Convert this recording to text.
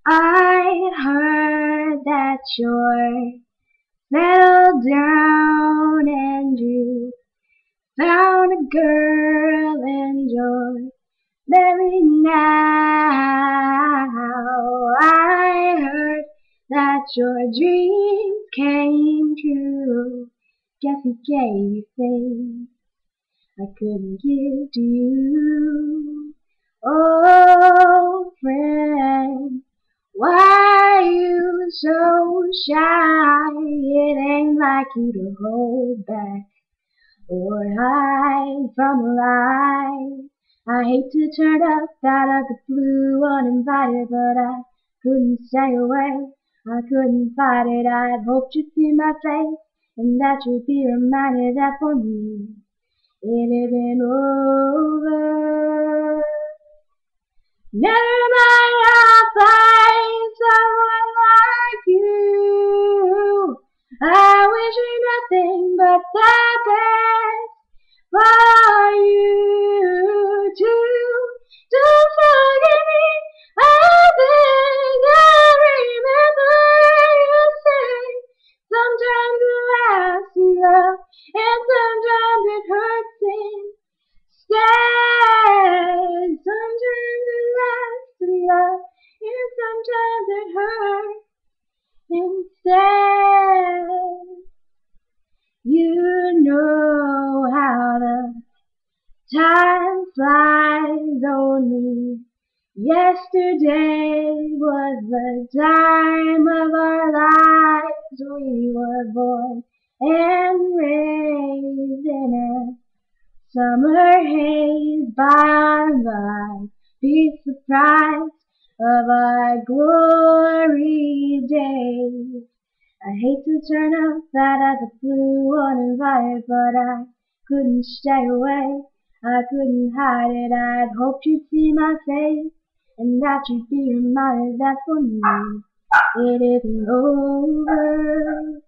I heard that you're settled down and you found a girl and you're married now. I heard that your dreams came true. Guess he gave you things I couldn't give to you. Oh, friend. Why you so shy? It ain't like you to hold back or hide from a lie. I hate to turn up out of the blue uninvited, but I couldn't stay away. I couldn't fight it. I'd hoped you'd see my face and that you'd be reminded that for me it isn't over. Never mind, I'll find someone like you. I wish you nothing but the best for you too. Don't forget me. I think I remember you say sometimes it lasts in love and sometimes it hurts instead. Sometimes it lasts in love and sometimes it hurts instead. You know how the time flies. Only yesterday was the time of our lives. We were born and raised in a summer haze. By and by, be surprised of our glory days. I hate to turn up out of the blue uninvited, but I couldn't stay away. I couldn't hide it. I'd hoped you'd see my face and that you'd be reminded that for me it isn't over.